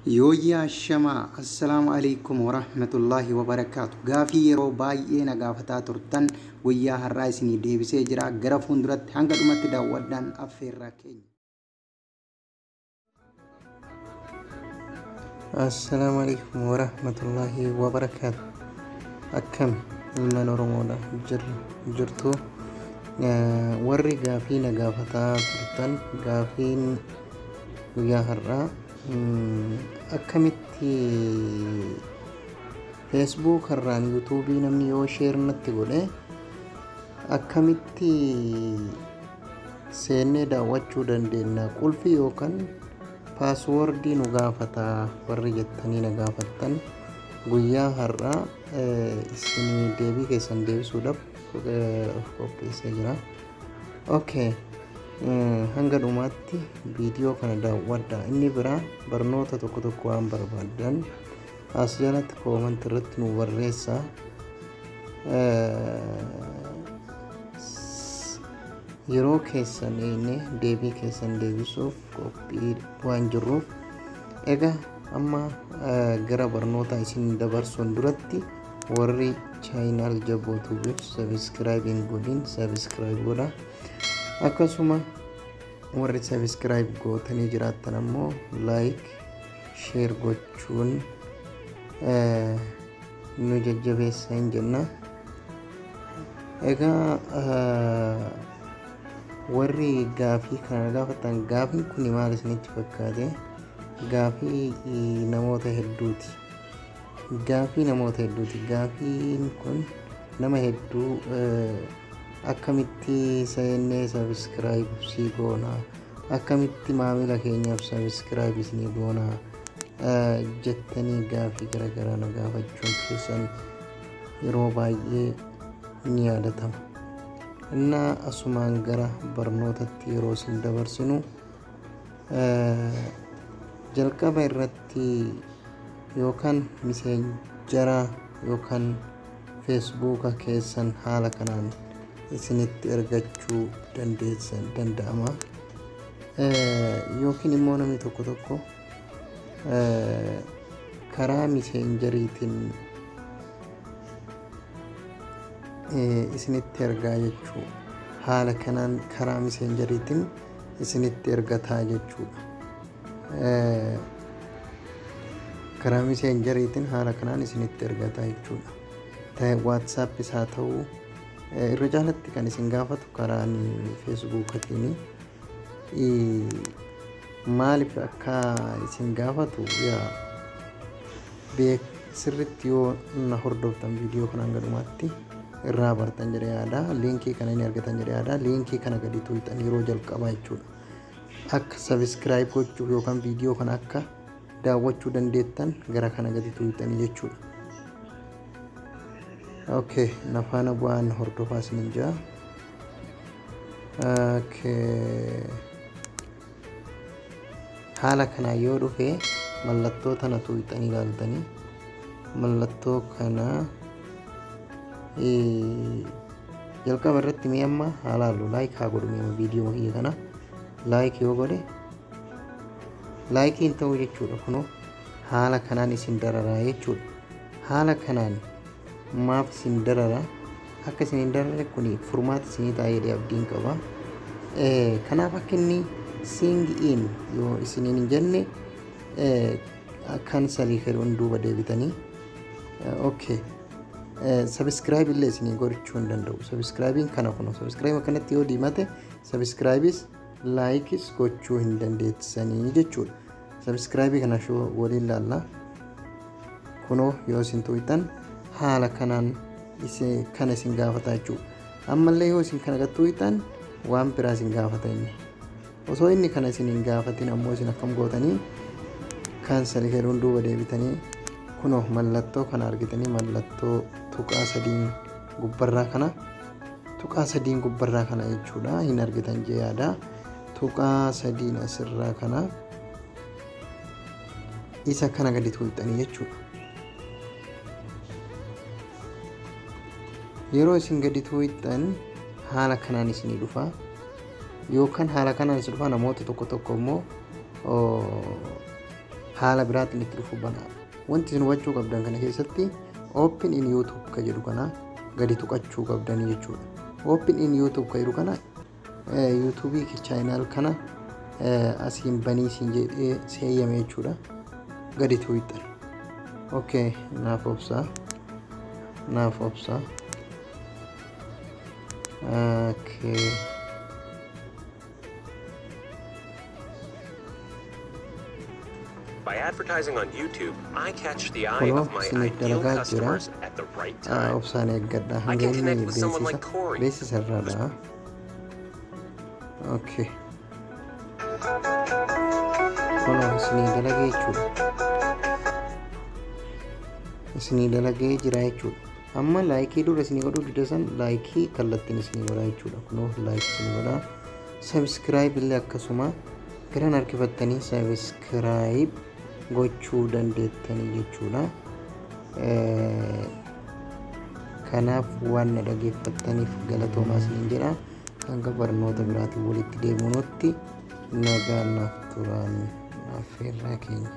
Yooyyaa shamaa assalaamu alaikum warahmatullahi wabarakaatu. Gaafii yeroo baay'ee na gaafataa turtan guyyaa har'aa isinii deebisee jira. Gara fuulduratti hanga dhumatti daawwadhaan affeerraa keenya. Assalaamu alaikum warahmatullahi wabarakaatu. Akkam ilmaan Oromoodha jirtu warri gaafii na gaafataa turtan gaafiin guyyaa har'aa akkamitti Facebook irraan YouTube namni yoo share natti godhe akkamitti seennee daawwachuu dandeenya qulfii yookaan passwordii nu gaafata warri jettanii na gaafattan guyyaa har'aa isinii deebii keessan deebisuudhaaf qopheessee jira. Okay. Hanga dhumaatti viidiyoo kana daawwadhaa. Inni biraa barnoota tokko waan barbaadan as jalatti comment irratti nu barreessaa. Yeroo keessan deebii keessan deebisuuf qophii waan jirruuf egaa amma gara barnoota isin dabarsuun duratti warri channel Jaboo Tube subscribe godhin subscribe godhaa. Akkasuma warri subscribe gootanii jiraattan ammoo like share gochuun nu jajjabeessaa hin jenna. Egaa warri gaafii kana gaafatan gaafiin kun maal isinitti fakkaate? Gaafii namoota hedduuti. Gaafiin kun nama hedduu akkamitti seennee subscribe si goona akkamitti maamila keenyaaf subscribe isinii goona jettanii gaafii garaagaraa na gaafachuun keessan yeroo baay'ee ni yaadatama. Innaa asumaan gara barnootatti yeroo isin dabarsinu jalqaba irratti yookaan messengeraa yookaan Facebook keessan haala kanaan isinitti ergachuu danda'ama. Yookiin immoo namni tokko karaa messengeriitiin isinitti ergaa jechuu haala kanaan karaa messengeriitiin isinitti ergataa jechuudha. Karaa messengeriitiin haala kanaan isinitti ergataa jechuudha. WhatsApp isaa ta'uu irra jaalatti kan isin gaafatu karaan Facebookatiin maaliif akka isin gaafatu sirriitti yoo na hordoftan viidiyoo kana hanga dhumaatti irraa bartan jedhee yaada. Liinkii kana ni argatan jedhee yaada. Liinkii kana gadi tuutan yeroo jalqabaa jechuudha. Akka subscribe gochuuf yookaan viidiyoo kana akka daawwachuu dandeettan gara kana gadi tuutanii jechuudha. Okay, nafaana bu'aan hordofaa isinin jira. Okay. Haala kana yoo dhufe mallattoo tana tuuxanii ilaaltanii mallattoo kana jalqaba irratti mee amma haalaallu like haa godhu mee viidiyoo kiyya kana like yoo godhe like ta'uu jechuudha. Kunoo haala kanaan isin dararaa jechuudha. Haala kanaan maaf isin darara akka isin darare kuni furmaata isinii taa'ee abdiin qaba. Kanaaf akka inni sing in yoo isiniin hin jenne kansalii hedduun duuba deebitanii okay subscribe illee isinii gochuu hin danda'u. Subscribein kana kuno subscribe akkanatti yoo diimate subscribes likes gochuu hin dandeessanii jechuudha. Subscribe kana shoo waliin laalla kuno yoo isin tuutan haala kanaan kana isin gaafata jechuudha. Ammallee yoo isin kana tuutan waan biraa isin gaafata inni. Osoo inni kana isin hin gaafatin ammoo isin akkam gootanii kansalii hedduun duuba deebitanii kunoo mallattoo kana argitanii mallattoo tuqaa sadiin gubbarraa kana jechuudha. Hin argitan jee yaada. Tuqaa sadiin asirraa kana isa kana gadi tuuxanii jechuudha. Yeroo isin gadi tuuxan haala kanaan isinii dhufa yookaan haala kanaan isin dhufa namoota tokko immoo haala biraatiin itti dhufuu bana. Wanti isin hubachuu qabdan kana keessatti open in YouTube ka jedhu kana gadi tuqachuu qabdanii jechuudha. Open in YouTube ka jedhu kana YouTube channel kana asiin banii siin jedhee seeyyame jechuudha. Gadi tuqxan. Okay, naaf obsa. Okay. By advertising on YouTube, I catch the eye of my ideal customers at the right time. I can connect with someone like Corey. Okay. Isini dalagee jira jechuudha. Amma laayikii dura isinii godhuu diddan laayikii kallattiin isinii godhaa jechuudha. Kunoo laayikii isinii godhaa. Subscribe illee akkasuma garaan harkifattanii subscribe gochuu dandeettanii jechuudha. Kanaaf waan na dhaggeeffattaniif galatoomaa isiniin jedha. Hanga barnoota biraatiin walitti deebinutti nagaan naaf turaa affeerraa keenya.